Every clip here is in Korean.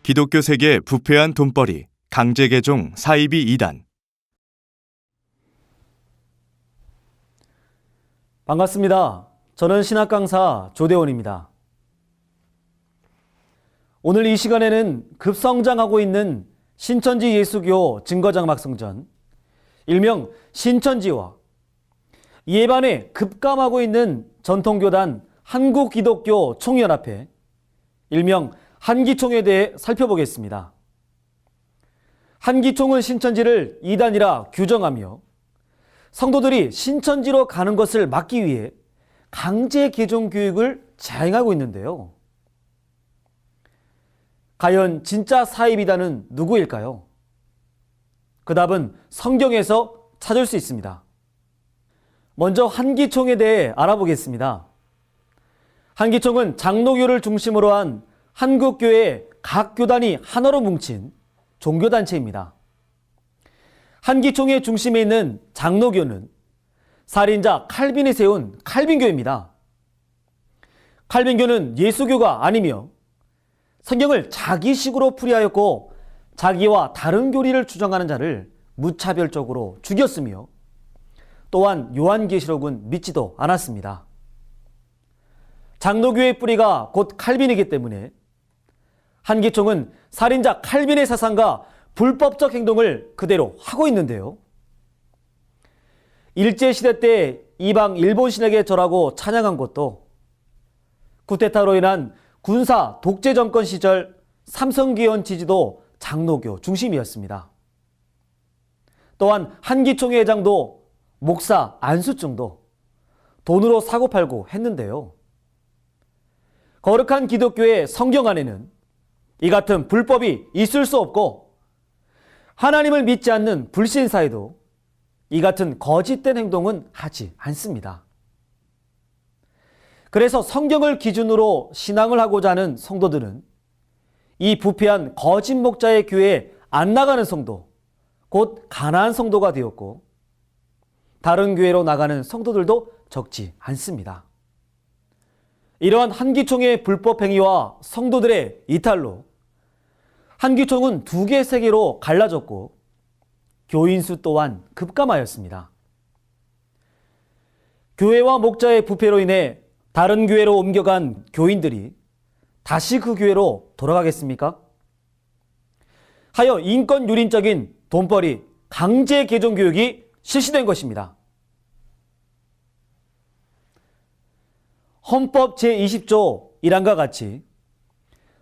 기독교 세계 부패한 돈벌이 강제개종 사이비 이단. 반갑습니다. 저는 신학 강사 조대원입니다. 오늘 이 시간에는 급성장하고 있는 신천지 예수교 증거장막성전, 일명 신천지와 이에 반해 급감하고 있는 전통교단 한국기독교 총연합회, 일명 한기총에 대해 살펴보겠습니다. 한기총은 신천지를 이단이라 규정하며 성도들이 신천지로 가는 것을 막기 위해 강제 개종 교육을 자행하고 있는데요. 과연 진짜 사이비단은 누구일까요? 그 답은 성경에서 찾을 수 있습니다. 먼저 한기총에 대해 알아보겠습니다. 한기총은 장로교를 중심으로 한 한국교회 각 교단이 하나로 뭉친 종교단체입니다. 한기총의 중심에 있는 장로교는 살인자 칼빈이 세운 칼빈교입니다. 칼빈교는 예수교가 아니며 성경을 자기식으로 풀이하였고 자기와 다른 교리를 주장하는 자를 무차별적으로 죽였으며 또한 요한계시록은 믿지도 않았습니다. 장로교의 뿌리가 곧 칼빈이기 때문에 한기총은 살인자 칼빈의 사상과 불법적 행동을 그대로 하고 있는데요. 일제시대 때 이방 일본 신에게 절하고 찬양한 것도 쿠데타로 인한 군사 독재 정권 시절 삼성기원 지지도 장로교 중심이었습니다. 또한 한기총의 회장도 목사 안수증도 돈으로 사고팔고 했는데요. 거룩한 기독교의 성경 안에는 이 같은 불법이 있을 수 없고 하나님을 믿지 않는 불신사에도 이 같은 거짓된 행동은 하지 않습니다. 그래서 성경을 기준으로 신앙을 하고자 하는 성도들은 이 부패한 거짓 목자의 교회에 안 나가는 성도, 곧 가난한 성도가 되었고 다른 교회로 나가는 성도들도 적지 않습니다. 이러한 한기총의 불법 행위와 성도들의 이탈로 한기총은 두 개 세계로 갈라졌고 교인 수 또한 급감하였습니다. 교회와 목자의 부패로 인해 다른 교회로 옮겨간 교인들이 다시 그 교회로 돌아가겠습니까? 하여 인권유린적인 돈벌이 강제 개종 교육이 실시된 것입니다. 헌법 제20조 1항과 같이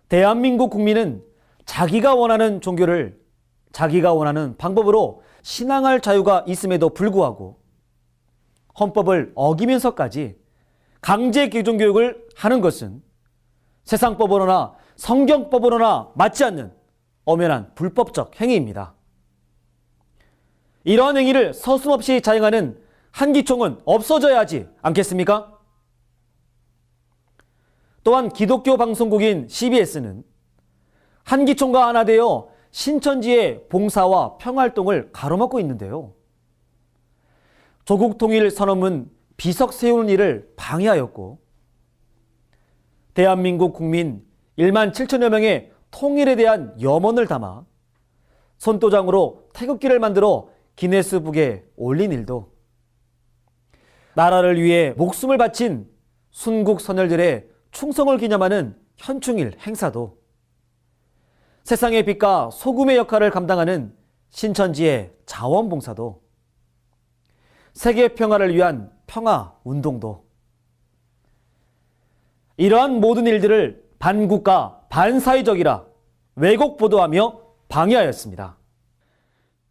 대한민국 국민은 자기가 원하는 종교를 자기가 원하는 방법으로 신앙할 자유가 있음에도 불구하고 헌법을 어기면서까지 강제 개종 교육을 하는 것은 세상법으로나 성경법으로나 맞지 않는 엄연한 불법적 행위입니다. 이러한 행위를 서슴없이 자행하는 한기총은 없어져야 하지 않겠습니까? 또한 기독교 방송국인 CBS는 한기총과 하나 되어 신천지의 봉사와 평화활동을 가로막고 있는데요. 조국 통일 선언문 비석 세우는 일을 방해하였고 대한민국 국민 1만 7천여 명의 통일에 대한 염원을 담아 손도장으로 태극기를 만들어 기네스북에 올린 일도 나라를 위해 목숨을 바친 순국 선열들의 충성을 기념하는 현충일 행사도 세상의 빛과 소금의 역할을 감당하는 신천지의 자원봉사도 세계 평화를 위한 평화운동도 이러한 모든 일들을 반국가 반사회적이라 왜곡 보도하며 방해하였습니다.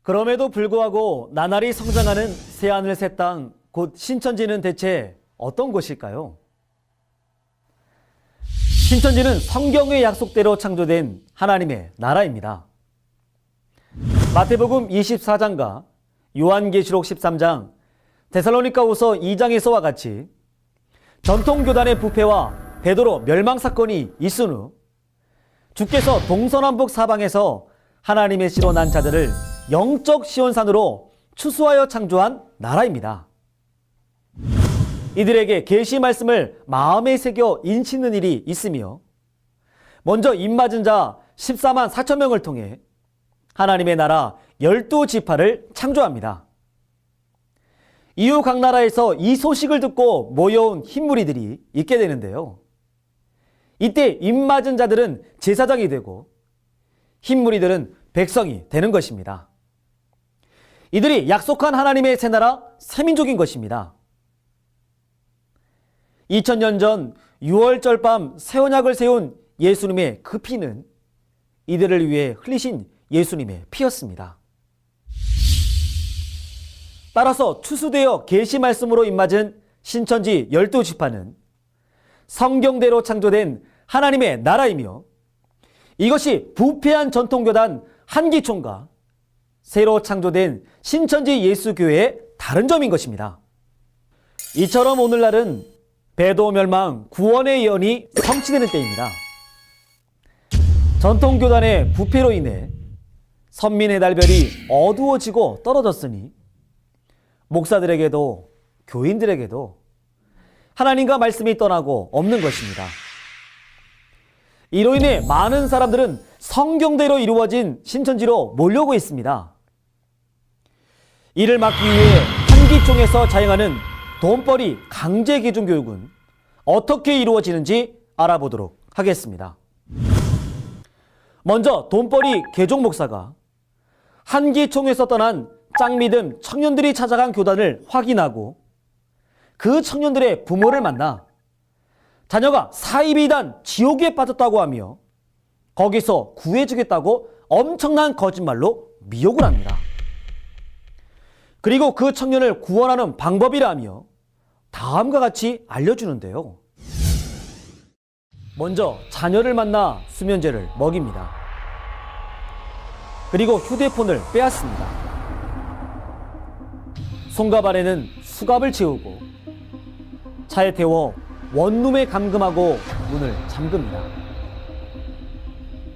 그럼에도 불구하고 나날이 성장하는 새하늘 새 땅 곧 신천지는 대체 어떤 곳일까요? 신천지는 성경의 약속대로 창조된 하나님의 나라입니다. 마태복음 24장과 요한계시록 13장, 데살로니가후서 2장에서와 같이 전통교단의 부패와 베드로 멸망사건이 있은 후 주께서 동서남북 사방에서 하나님의 씨로 난 자들을 영적 시온산으로 추수하여 창조한 나라입니다. 이들에게 계시 말씀을 마음에 새겨 인치는 일이 있으며 먼저 입맞은 자 14만 4천 명을 통해 하나님의 나라 12지파를 창조합니다. 이후 각 나라에서 이 소식을 듣고 모여온 흰무리들이 있게 되는데요. 이때 입맞은 자들은 제사장이 되고 흰무리들은 백성이 되는 것입니다. 이들이 약속한 하나님의 새 나라 새민족인 것입니다. 2000년 전 6월절 밤 새 언약을 세운 예수님의 그 피는 이들을 위해 흘리신 예수님의 피였습니다. 따라서 추수되어 계시 말씀으로 입맞은 신천지 12지파는 성경대로 창조된 하나님의 나라이며 이것이 부패한 전통교단 한기총과 새로 창조된 신천지 예수교회의 다른 점인 것입니다. 이처럼 오늘날은 배도 멸망 구원의 예언이 성취되는 때입니다. 전통교단의 부패로 인해 선민의 달별이 어두워지고 떨어졌으니 목사들에게도 교인들에게도 하나님과 말씀이 떠나고 없는 것입니다. 이로 인해 많은 사람들은 성경대로 이루어진 신천지로 몰려오고 있습니다. 이를 막기 위해 한기총에서 자행하는 돈벌이 강제 개종 교육은 어떻게 이루어지는지 알아보도록 하겠습니다. 먼저 돈벌이 개종 목사가 한기총에서 떠난 짱 믿음 청년들이 찾아간 교단을 확인하고 그 청년들의 부모를 만나 자녀가 사이비단 지옥에 빠졌다고 하며 거기서 구해주겠다고 엄청난 거짓말로 미혹을 합니다. 그리고 그 청년을 구원하는 방법이라며 다음과 같이 알려주는데요. 먼저 자녀를 만나 수면제를 먹입니다. 그리고 휴대폰을 빼앗습니다. 손과 발에는 수갑을 채우고 차에 태워 원룸에 감금하고 문을 잠급니다.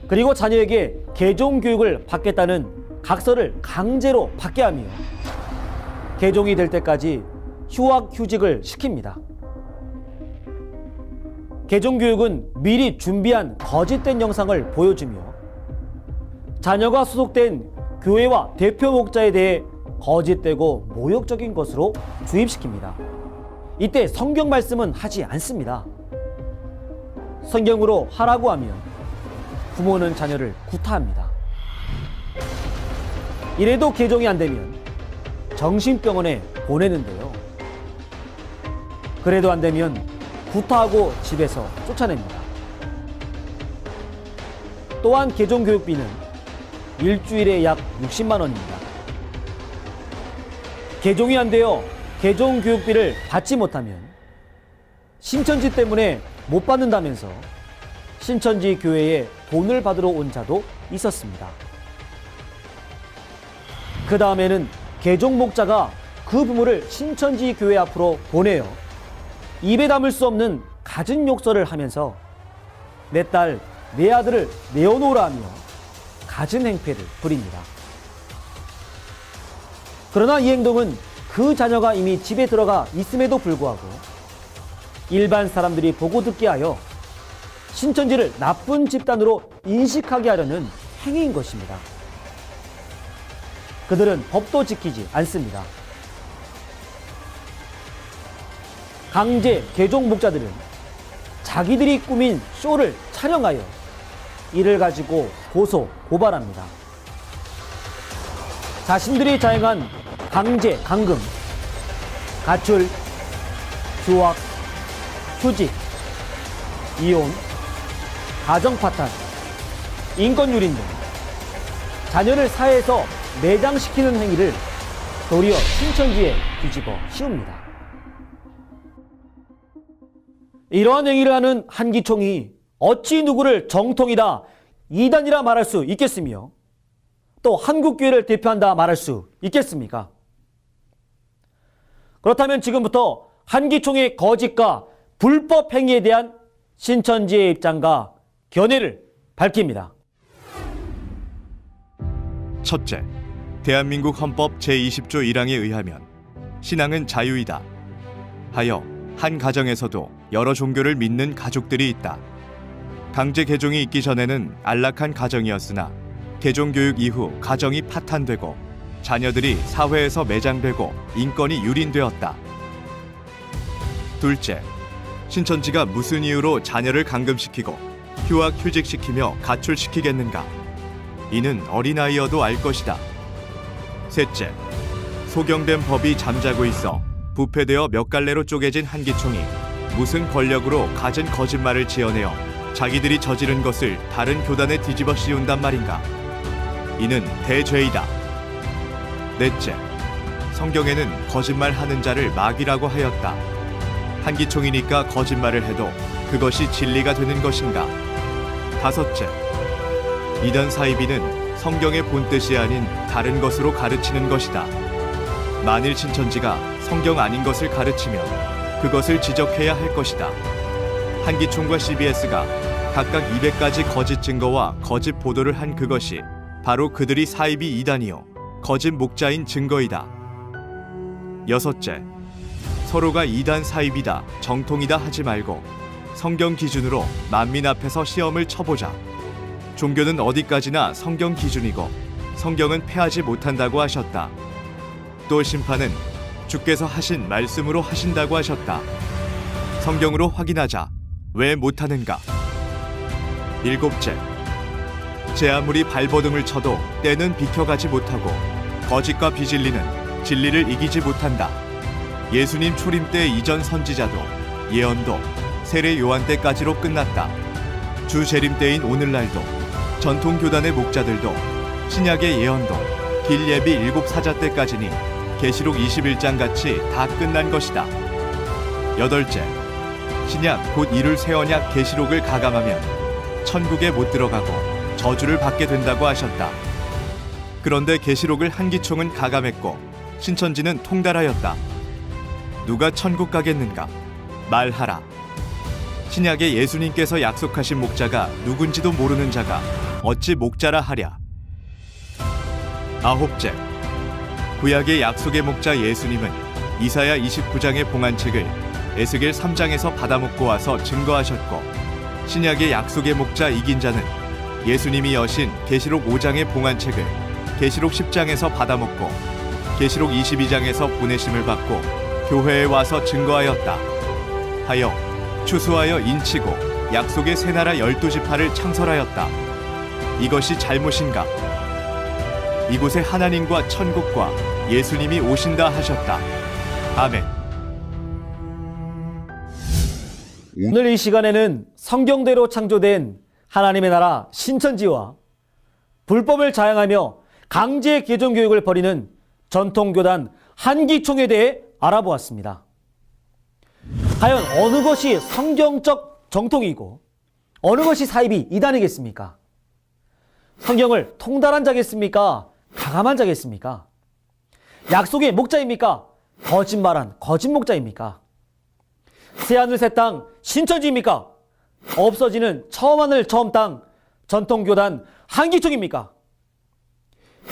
그리고 자녀에게 개종 교육을 받겠다는 각서를 강제로 받게 하며 개종이 될 때까지 휴학휴직을 시킵니다. 개종 교육은 미리 준비한 거짓된 영상을 보여주며 자녀가 소속된 교회와 대표 목자에 대해 거짓되고 모욕적인 것으로 주입시킵니다. 이때 성경 말씀은 하지 않습니다. 성경으로 하라고 하면 부모는 자녀를 구타합니다. 이래도 개종이 안 되면 정신병원에 보내는데요. 그래도 안 되면 구타하고 집에서 쫓아냅니다. 또한 개종 교육비는 일주일에 약 60만 원입니다. 개종이 안 되어 개종 교육비를 받지 못하면 신천지 때문에 못 받는다면서 신천지 교회에 돈을 받으러 온 자도 있었습니다. 그 다음에는 개종 목자가 그 부모를 신천지 교회 앞으로 보내어 입에 담을 수 없는 갖은 욕설을 하면서 내 딸, 내 아들을 내어놓으라 하며 갖은 행패를 부립니다. 그러나 이 행동은 그 자녀가 이미 집에 들어가 있음에도 불구하고 일반 사람들이 보고 듣게 하여 신천지를 나쁜 집단으로 인식하게 하려는 행위인 것입니다. 그들은 법도 지키지 않습니다. 강제 개종 목자들은 자기들이 꾸민 쇼를 촬영하여 이를 가지고 고소, 고발합니다. 자신들이 자행한 강제, 감금, 가출, 휴학, 휴직, 이혼, 가정파탄, 인권유린 등 자녀를 사회에서 매장시키는 행위를 도리어 신천지에 뒤집어 씌웁니다. 이러한 행위를 하는 한기총이 어찌 누구를 정통이다, 이단이라 말할 수 있겠으며 또 한국교회를 대표한다 말할 수 있겠습니까? 그렇다면 지금부터 한기총의 거짓과 불법 행위에 대한 신천지의 입장과 견해를 밝힙니다. 첫째, 대한민국 헌법 제20조 1항에 의하면 신앙은 자유이다 하여 한 가정에서도 여러 종교를 믿는 가족들이 있다. 강제 개종이 있기 전에는 안락한 가정이었으나 개종 교육 이후 가정이 파탄되고 자녀들이 사회에서 매장되고 인권이 유린되었다. 둘째, 신천지가 무슨 이유로 자녀를 감금시키고 휴학 휴직시키며 가출시키겠는가? 이는 어린아이여도 알 것이다. 셋째, 소경된 법이 잠자고 있어 부패되어 몇 갈래로 쪼개진 한기총이 무슨 권력으로 갖은 거짓말을 지어내어 자기들이 저지른 것을 다른 교단에 뒤집어 씌운단 말인가? 이는 대죄이다. 넷째, 성경에는 거짓말하는 자를 마귀라고 하였다. 한기총이니까 거짓말을 해도 그것이 진리가 되는 것인가? 다섯째, 이단 사이비는 성경의 본뜻이 아닌 다른 것으로 가르치는 것이다. 만일 신천지가 성경 아닌 것을 가르치면 그것을 지적해야 할 것이다. 한기총과 CBS가 각각 200가지 거짓 증거와 거짓 보도를 한 그것이 바로 그들이 사이비 이단이요 거짓 목자인 증거이다. 여섯째, 서로가 이단 사이비다, 정통이다 하지 말고 성경 기준으로 만민 앞에서 시험을 쳐보자. 종교는 어디까지나 성경 기준이고 성경은 패하지 못한다고 하셨다. 또 심판은 주께서 하신 말씀으로 하신다고 하셨다. 성경으로 확인하자. 왜 못하는가? 일곱째, 제 아무리 발버둥을 쳐도 때는 비켜가지 못하고 거짓과 비진리는 진리를 이기지 못한다. 예수님 초림 때 이전 선지자도 예언도 세례 요한 때까지로 끝났다. 주 재림 때인 오늘날도 전통 교단의 목자들도 신약의 예언도 길 예비 7 사자 때까지니 계시록 21장 같이 다 끝난 것이다. 여덟째, 신약 곧 이룰 새 언약 계시록을 가감하면 천국에 못 들어가고 저주를 받게 된다고 하셨다. 그런데 계시록을 한기총은 가감했고 신천지는 통달하였다. 누가 천국 가겠는가? 말하라. 신약에 예수님께서 약속하신 목자가 누군지도 모르는 자가 어찌 목자라 하랴. 아홉째, 구약의 약속의 목자 예수님은 이사야 29장의 봉안책을 에스겔 3장에서 받아먹고 와서 증거하셨고 신약의 약속의 목자 이긴 자는 예수님이 여신 계시록 5장의 봉안책을 계시록 10장에서 받아먹고 계시록 22장에서 보내심을 받고 교회에 와서 증거하였다 하여 추수하여 인치고 약속의 새 나라 12지파를 창설하였다. 이것이 잘못인가? 이곳에 하나님과 천국과 예수님이 오신다 하셨다. 아멘. 오늘 이 시간에는 성경대로 창조된 하나님의 나라 신천지와 불법을 자행하며 강제 개종 교육을 벌이는 전통교단 한기총에 대해 알아보았습니다. 과연 어느 것이 성경적 정통이고 어느 것이 사이비 이단이겠습니까? 성경을 통달한 자겠습니까? 가감한 자겠습니까? 약속의 목자입니까? 거짓말한 거짓 목자입니까? 새하늘 새 땅 신천지입니까? 없어지는 처음 하늘 처음 땅 전통교단 한기총입니까?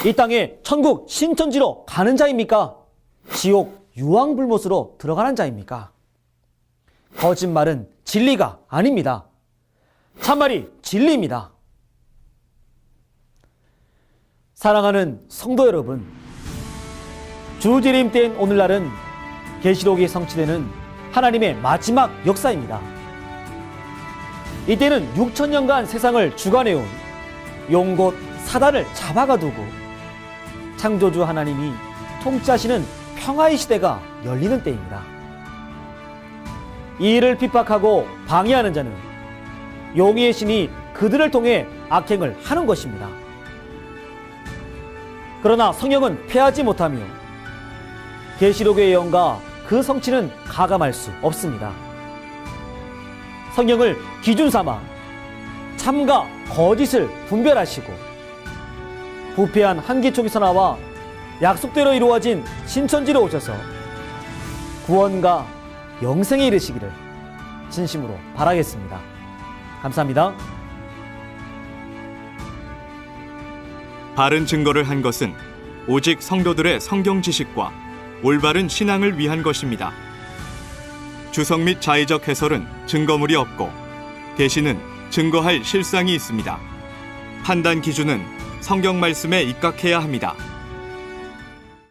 이 땅에 천국 신천지로 가는 자입니까? 지옥 유황불못으로 들어가는 자입니까? 거짓말은 진리가 아닙니다. 참말이 진리입니다. 사랑하는 성도 여러분, 주재림 때인 오늘날은 계시록이 성취되는 하나님의 마지막 역사입니다. 이때는 6천년간 세상을 주관해온 용곳 사단을 잡아가두고 창조주 하나님이 통치하시는 평화의 시대가 열리는 때입니다. 이 일을 핍박하고 방해하는 자는 용의의 신이 그들을 통해 악행을 하는 것입니다. 그러나 성령은 패하지 못하며 계시록의 예언과 그 성취는 가감할 수 없습니다. 성령을 기준 삼아 참과 거짓을 분별하시고 부패한 한기총에서 나와 약속대로 이루어진 신천지로 오셔서 구원과 영생에 이르시기를 진심으로 바라겠습니다. 감사합니다. 바른 증거를 한 것은 오직 성도들의 성경 지식과 올바른 신앙을 위한 것입니다. 주석 및 자의적 해설은 증거물이 없고 계시는 증거할 실상이 있습니다. 판단 기준은 성경 말씀에 입각해야 합니다.